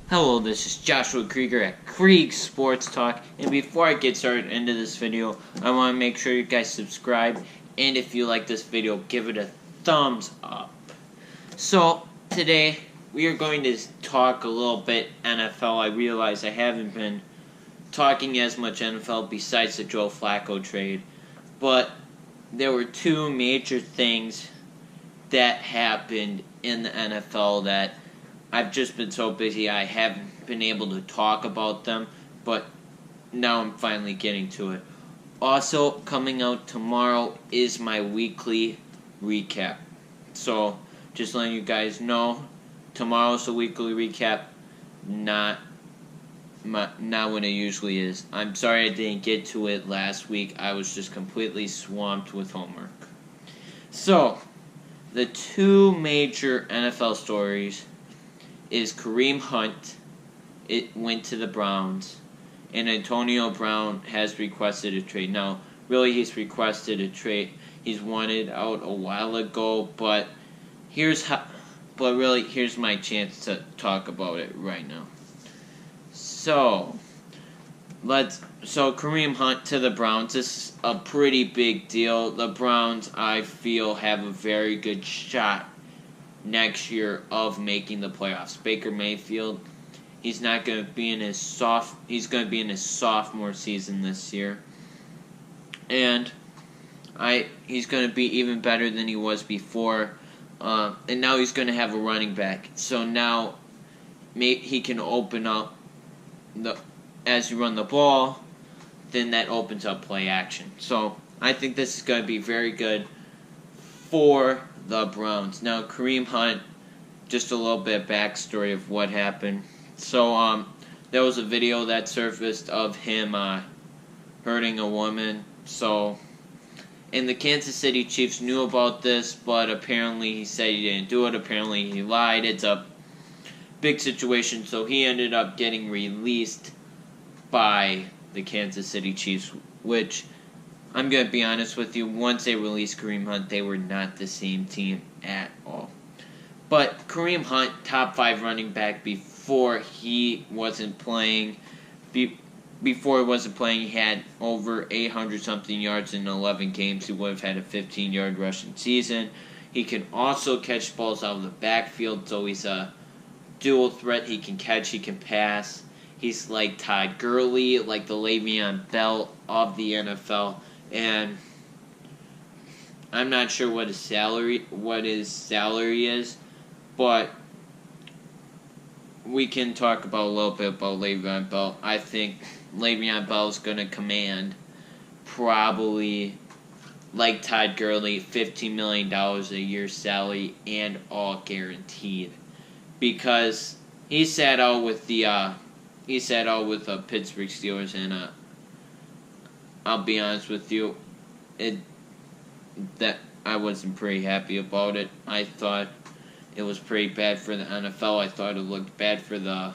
Hello, this is Joshua Krieger at Krieg Sports Talk, and before I get started into this video, I want to make sure you guys subscribe, and if you like this video, give it a thumbs up. So, today, we are going to talk a little bit NFL. I realize I haven't been talking as much NFL besides the Joe Flacco trade, but there were two major things that happened in the NFL that I've just been so busy I haven't been able to talk about them, but now I'm finally getting to it. Also, coming out tomorrow is my weekly recap. So, just letting you guys know, tomorrow's the weekly recap, not when it usually is. I'm sorry I didn't get to it last week. I was just completely swamped with homework. So, the two major NFL stories is Kareem Hunt. It went to the Browns, and Antonio Brown has requested a trade. Now, really, he's requested a trade. He's wanted out a while ago, but here's my chance to talk about it right now. So Kareem Hunt to the Browns. This is a pretty big deal. The Browns, I feel, have a very good shot next year of making the playoffs. Baker Mayfield, he's not going to be in his sophomore season this year, and he's going to be even better than he was before, and now he's going to have a running back. So now he can open up as you run the ball, then that opens up play action. So I think this is going to be very good for the Browns. Now, Kareem Hunt, just a little bit of backstory of what happened. So, there was a video that surfaced of him hurting a woman. So, and the Kansas City Chiefs knew about this, but apparently he said he didn't do it. Apparently he lied. It's a big situation. So he ended up getting released by the Kansas City Chiefs, which, I'm going to be honest with you, once they released Kareem Hunt, they were not the same team at all. But Kareem Hunt, top 5 running back before he wasn't playing. Before he wasn't playing, he had over 800-something yards in 11 games. He would have had a 15-yard rushing season. He can also catch balls out of the backfield, so he's a dual threat. He can catch, he can pass. He's like Todd Gurley, like the Le'Veon Bell of the NFL. And I'm not sure what his salary is, but we can talk about a little bit about Le'Veon Bell. I think Le'Veon Bell is going to command probably, like Todd Gurley, $15 million a year salary and all guaranteed, because he sat out with the Pittsburgh Steelers, and I'll be honest with you, that I wasn't pretty happy about it. I thought it was pretty bad for the NFL. I thought it looked bad for the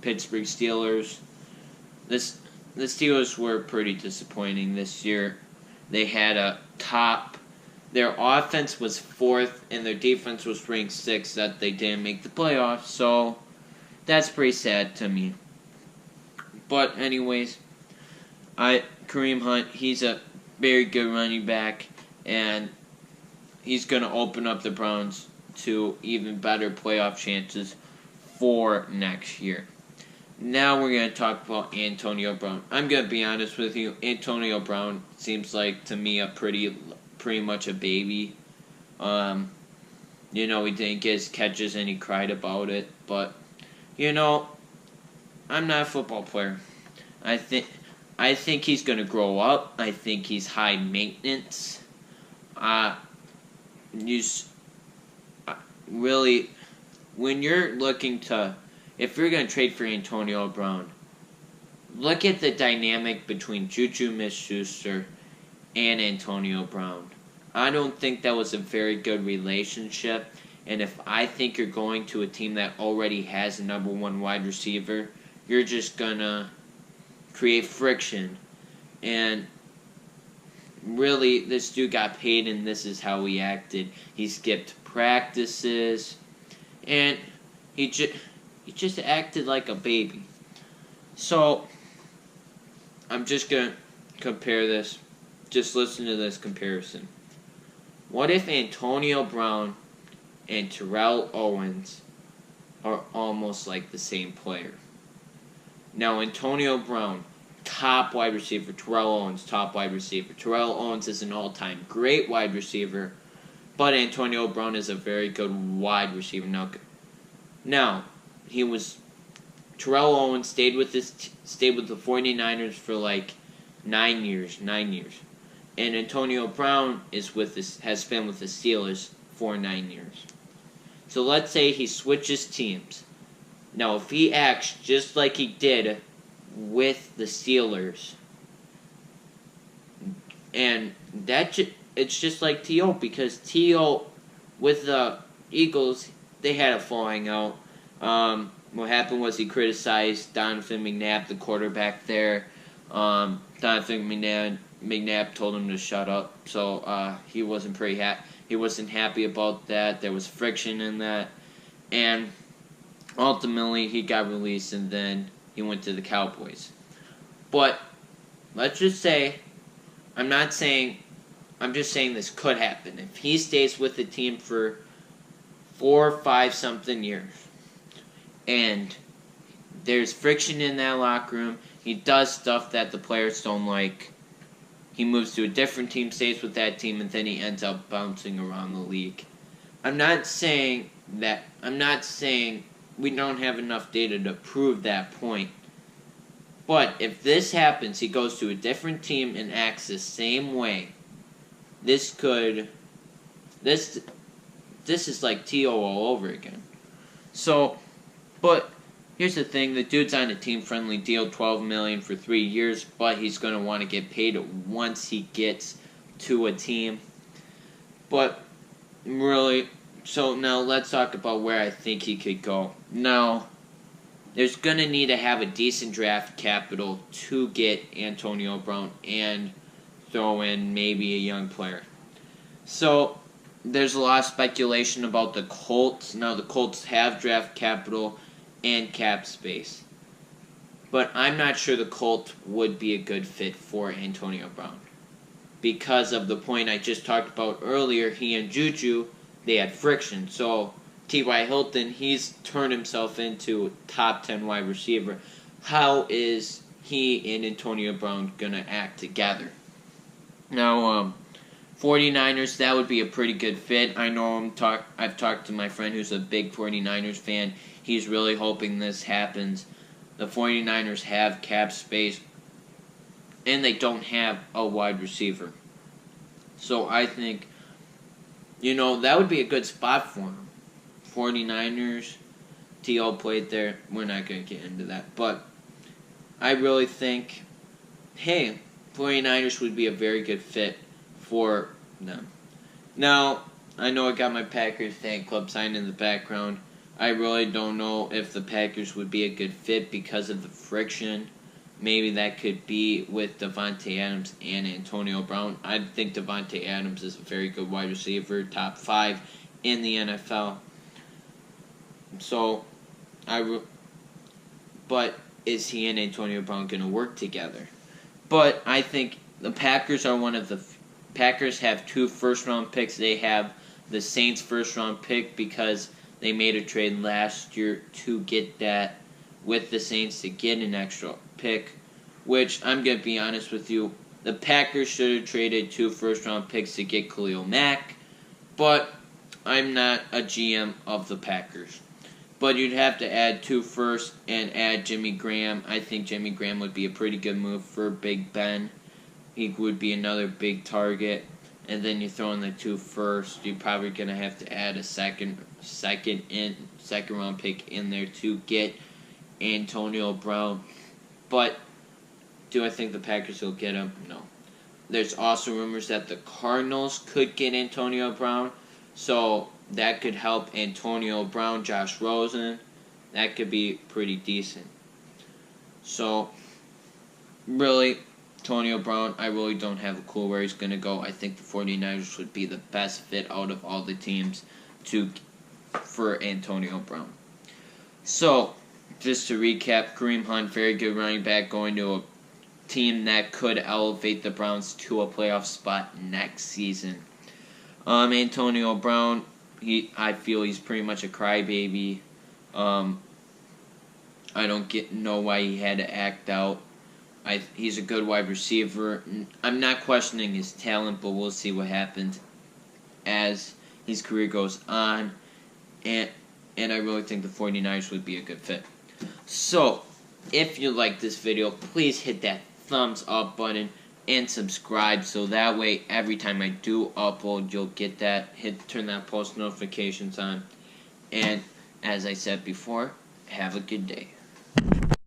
Pittsburgh Steelers. The Steelers were pretty disappointing this year. They had their offense was 4th, and their defense was ranked 6th, that they didn't make the playoffs, so that's pretty sad to me. But anyways, Kareem Hunt, he's a very good running back, and he's going to open up the Browns to even better playoff chances for next year. Now we're going to talk about Antonio Brown. I'm going to be honest with you, Antonio Brown seems like, to me, a pretty much a baby. He didn't get his catches and he cried about it, but, I'm not a football player. I think he's going to grow up. I think he's high maintenance. Really, when you're looking if you're going to trade for Antonio Brown, look at the dynamic between Juju Smith-Schuster and Antonio Brown. I don't think that was a very good relationship, and if I think you're going to a team that already has a number 1 wide receiver, you're just going to create friction. And really, this dude got paid, and this is how he acted. He skipped practices, and he just acted like a baby. So, I'm just going to compare this. Just listen to this comparison. What if Antonio Brown and Terrell Owens are almost like the same player? Now, Antonio Brown, top wide receiver. Terrell Owens, top wide receiver. Terrell Owens is an all-time great wide receiver, but Antonio Brown is a very good wide receiver. Now, Terrell Owens stayed with the 49ers for like 9 years. And Antonio Brown has been with the Steelers for 9 years. So let's say he switches teams. Now, if he acts just like he did with the Steelers, and it's just like T.O., because T.O. with the Eagles, they had a falling out. What happened was he criticized Donovan McNabb, the quarterback there. Donovan McNabb told him to shut up, so he wasn't he wasn't happy about that. There was friction in that, and ultimately he got released, and then he went to the Cowboys. But let's just say, I'm just saying this could happen. If he stays with the team for 4 or 5 something years, and there's friction in that locker room, he does stuff that the players don't like. He moves to a different team, stays with that team, and then he ends up bouncing around the league. I'm not saying we don't have enough data to prove that point. But if this happens, he goes to a different team and acts the same way. This is like T.O. all over again. So, but here's the thing, the dude's on a team-friendly deal, $12 million for 3 years, but he's going to want to get paid once he gets to a team. But really, so now let's talk about where I think he could go. Now, there's going to need to have a decent draft capital to get Antonio Brown and throw in maybe a young player. So, there's a lot of speculation about the Colts. Now, the Colts have draft capital and cap space. But I'm not sure the Colts would be a good fit for Antonio Brown. Because of the point I just talked about earlier, he and Juju, they had friction. So, T.Y. Hilton, he's turned himself into a top 10 wide receiver. How is he and Antonio Brown going to act together? Now, 49ers, that would be a pretty good fit. I know I've talked to my friend who's a big 49ers fan. He's really hoping this happens. The 49ers have cap space, and they don't have a wide receiver. So I think, that would be a good spot for him. 49ers, T.O. played there. We're not going to get into that. But I really think, 49ers would be a very good fit for them. Now, I know I got my Packers fan club sign in the background. I really don't know if the Packers would be a good fit because of the friction. Maybe that could be with Davante Adams and Antonio Brown. I think Davante Adams is a very good wide receiver, top 5 in the NFL. So, but is he and Antonio Brown going to work together? But I think the Packers have 2 first-round picks. They have the Saints' first-round pick because they made a trade last year to get that with the Saints to get an extra pick, which I'm going to be honest with you, the Packers should have traded 2 first-round picks to get Khalil Mack, but I'm not a GM of the Packers. But you'd have to add 2 firsts and add Jimmy Graham. I think Jimmy Graham would be a pretty good move for Big Ben. He would be another big target. And then you throw in the 2 firsts. You're probably going to have to add a second round pick in there to get Antonio Brown. But do I think the Packers will get him? No. There's also rumors that the Cardinals could get Antonio Brown. So that could help Antonio Brown, Josh Rosen. That could be pretty decent. So, really, Antonio Brown, I really don't have a clue where he's going to go. I think the 49ers would be the best fit out of all the teams for Antonio Brown. So, just to recap, Kareem Hunt, very good running back, going to a team that could elevate the Browns to a playoff spot next season. Antonio Brown, I feel he's pretty much a crybaby. I don't know why he had to act out. He's a good wide receiver. I'm not questioning his talent, but we'll see what happens as his career goes on. And I really think the 49ers would be a good fit. So, if you like this video, please hit that thumbs up button and subscribe, so that way every time I do upload, you'll get that. Turn that post notifications on. And as I said before, have a good day.